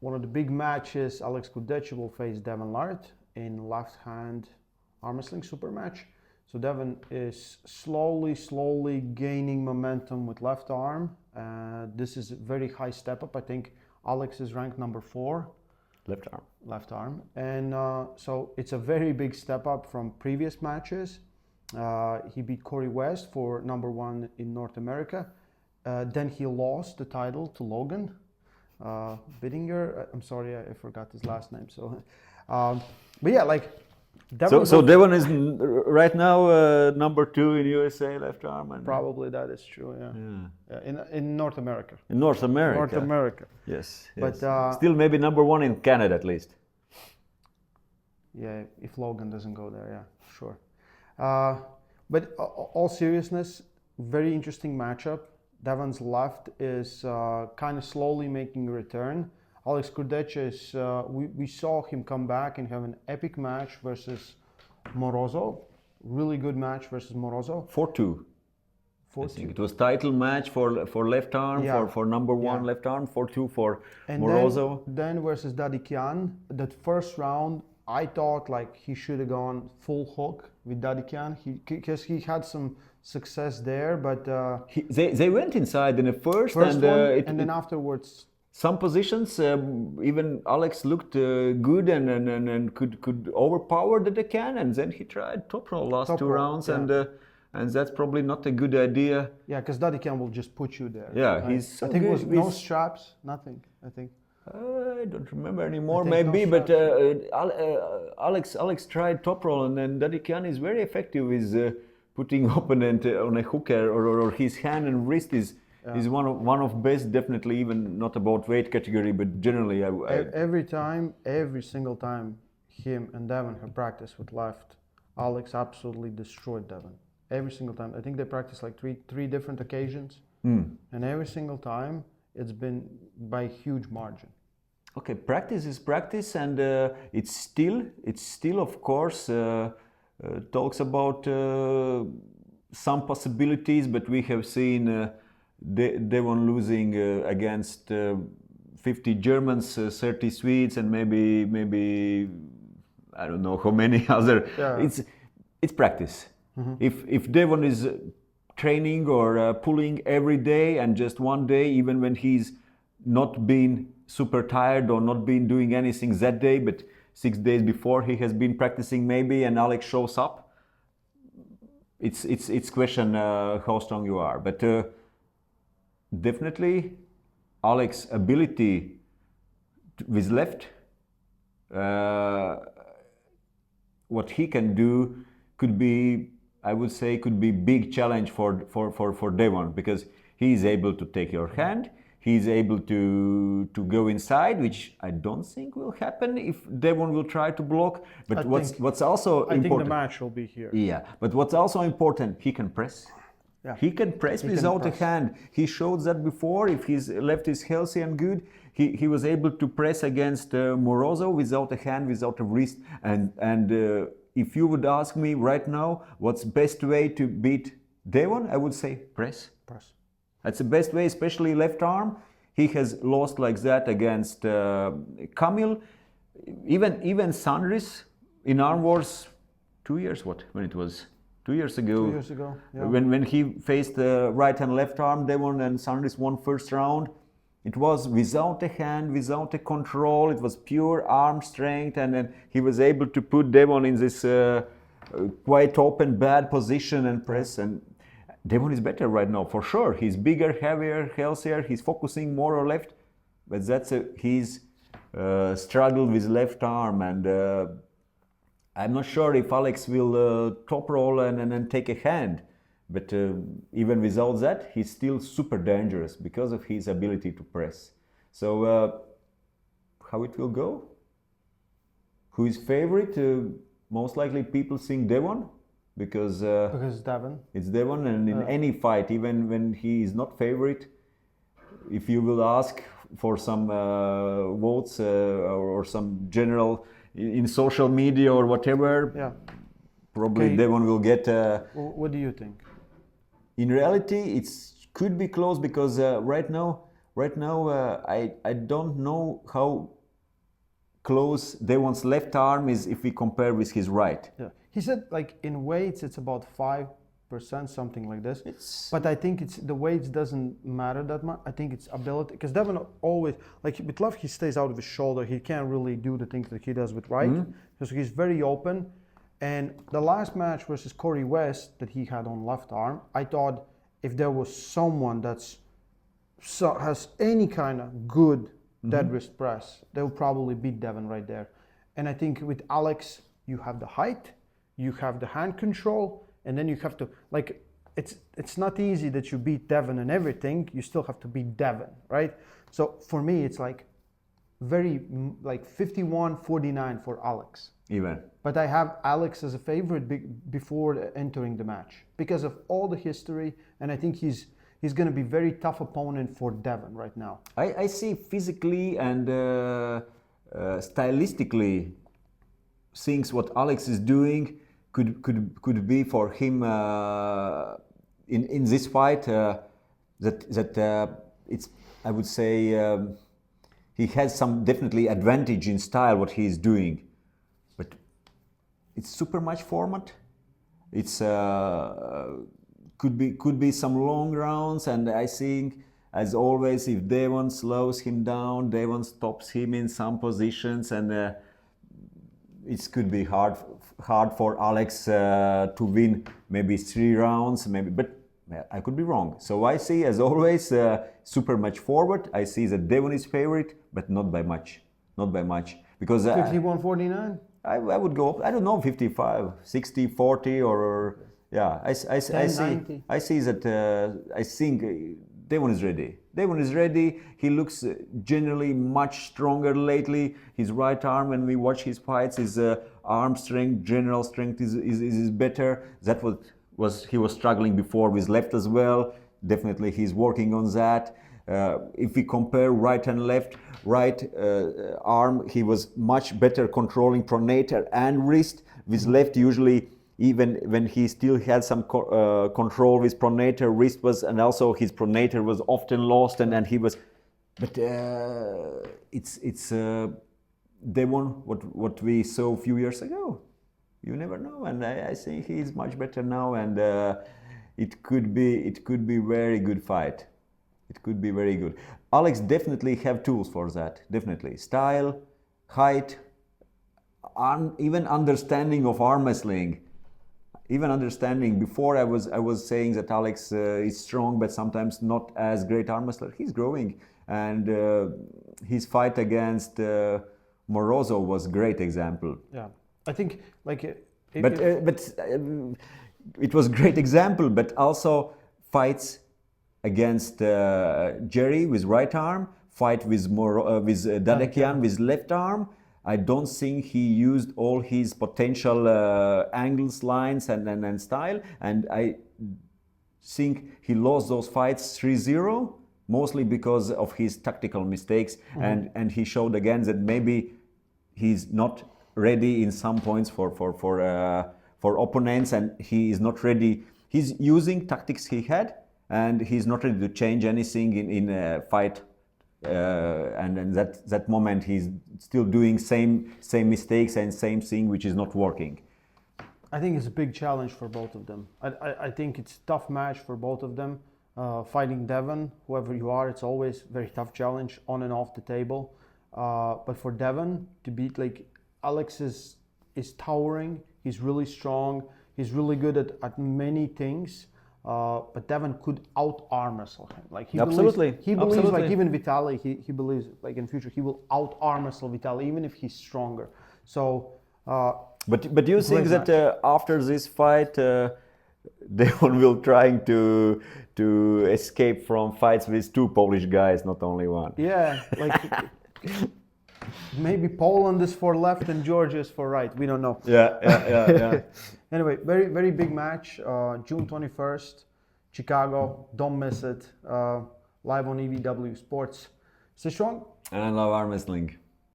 one of the big matches, Alex Kurdecha will face Devon Larratt in left-hand Armwrestling super match. So Devon is slowly gaining momentum with left arm. This is a very high step up. I think Alex is ranked number 4. Left arm. And so it's a very big step up from previous matches. He beat Corey West for number 1 in North America. Then he lost the title to Logan Bittinger. I'm sorry, I forgot his last name. So, but yeah, like Devon. So Devon is right now number 2 in USA left arm. And probably that is true. Yeah. In North America. In North America. North America. Yes. But still maybe number 1 in Canada at least. Yeah, if Logan doesn't go there, yeah, sure. But all seriousness, very interesting matchup. Devon's left is kind of slowly making a return. Alex Kurdecha is, we saw him come back and have an epic match versus Morozov. Really good match versus Morozov. 4-2. I think it was title match for left arm, for number 1 left arm, 4-2 for Morozov. Then versus Dadikian, that first round, I thought like he should have gone full hook with Dadikian because he had some success there, but they went inside in the first and then afterwards some positions even Alex looked good and could overpower Dadikian, and then he tried top roll last 2 rounds, and that's probably not a good idea. Yeah, because Dadikian will just put you there. Yeah, right? he's so I think good. it was no straps, nothing. I think. I don't remember anymore, maybe, but Alex tried top roll, and then Dadikian is very effective with putting opponent on a hooker, or his hand and wrist is one of best, definitely, even not about weight category, but generally. Every single time him and Devon have practiced with left, Alex absolutely destroyed Devon. Every single time. I think they practiced like three different occasions, and every single time it's been by a huge margin. Okay, practice is practice, and it's still of course talks about some possibilities, but we have seen Devon losing against 50 Germans, 30 Swedes, and maybe I don't know how many other. Yeah. It's practice. Mm-hmm. If Devon is training or pulling every day, and just one day, even when he's not been super tired or not been doing anything that day, but 6 days before he has been practicing maybe, and Alex shows up, it's question how strong you are. But definitely Alex's ability with left, what he can do could be, I would say, could be big challenge for Devon, because he is able to take your hand. He's able to go inside, which I don't think will happen if Devon will try to block. But what's also important, I think the match will be here. Yeah, but what's also important, he can press. Yeah. He can press without a hand. He showed that before. If his left is healthy and good, he was able to press against Morozov without a hand, without a wrist. And if you would ask me right now, what's best way to beat Devon, I would say press. Press. That's the best way, especially left arm. He has lost like that against Kamil. Even Sandris in Arm Wars 2 years, when it was 2 years ago. 2 years ago, yeah. When he faced right and left arm, Devon and Sandris won first round. It was without a hand, without a control. It was pure arm strength, and then he was able to put Devon in this quite open, bad position and press. And Devon is better right now, for sure. He's bigger, heavier, healthier. He's focusing more on left, but that's his struggle with left arm. And I'm not sure if Alex will top roll and take a hand. But even without that, he's still super dangerous because of his ability to press. So how it will go? Who is favorite? Most likely people think Devon. Because it's Devon. It's Devon, and in any fight, even when he is not favorite, if you will ask for some votes or some general in social media or whatever, probably Devon will get. What do you think? In reality, it could be close, because right now right now, I don't know how close Devon's left arm is if we compare with his right. Yeah, he said like in weights it's about 5%, something like this. But I think it's the weights doesn't matter that much. I think it's ability, because Devon always, like with left he stays out of his shoulder. He can't really do the things that he does with right, because he's very open. And the last match versus Corey West that he had on left arm, I thought if there was someone has any kind of good dead wrist press, they will probably beat Devon right there. And I think with Alex, you have the height, you have the hand control, and then you have to, like, it's not easy that you beat Devon and everything, you still have to beat Devon, right? So for me, it's like very, like 51-49 for Alex. Even. But I have Alex as a favorite before entering the match because of all the history, and I think he's going to be very tough opponent for Devon right now. I see physically and stylistically things what Alex is doing could be for him in this fight that it's, I would say, he has some definitely advantage in style what he is doing, but it's super match format. It's could be some long rounds, and I think, as always, if Devon slows him down, Devon stops him in some positions, and it could be hard for Alex to win maybe 3 rounds, maybe, but I could be wrong. So I see, as always, super match forward. I see that Devon is favorite, but not by much, because 51-49. I would go up, I don't know, 55, 60, 40, or yeah, I see that I think Devon is ready. Devon is ready. He looks generally much stronger lately. His right arm, when we watch his fights, his arm strength, general strength is better. That was he was struggling before with left as well. Definitely he's working on that. If we compare right and left, right arm, he was much better controlling pronator and wrist. With left, usually, even when he still had some control with pronator, wrist was, and also his pronator was often lost, and he was, but it's Devon, what we saw a few years ago. You never know, and I think he is much better now, and it could be very good fight. It could be very good. Alex definitely have tools for that. Definitely style, height, even understanding of arm wrestling. Even understanding, before I was saying that Alex is strong, but sometimes not as great arm wrestler. He's growing, and his fight against Morozov was a great example. Yeah, I think like. But it was a great example. But also fights against Jerry with right arm, fight with Dadekian with left arm. I don't think he used all his potential angles, lines, and style. And I think he lost those fights 3-0, mostly because of his tactical mistakes. And he showed again that maybe he's not ready in some points for opponents, and he is not ready. He's using tactics he had, and he's not ready to change anything in a fight. And that moment he's still doing same mistakes and same thing which is not working. I think it's a big challenge for both of them. I think it's a tough match for both of them. Fighting Devon, whoever you are, it's always a very tough challenge on and off the table. But for Devon to beat, like, Alex is towering. He's really strong. He's really good at many things. But Devon could out-arm wrestle him. Like he believes, like even Vitaly, he believes like in future he will out-arm wrestle Vitaly even if he's stronger. So, but you think that after this fight, Devon will trying to escape from fights with 2 Polish guys, not only one. Yeah, like maybe Poland is for left and Georgia is for right. We don't know. Yeah. Anyway, very, very big match. June 21st, Chicago. Don't miss it. Live on EvW Sports. Stay strong. And I love arm wrestling.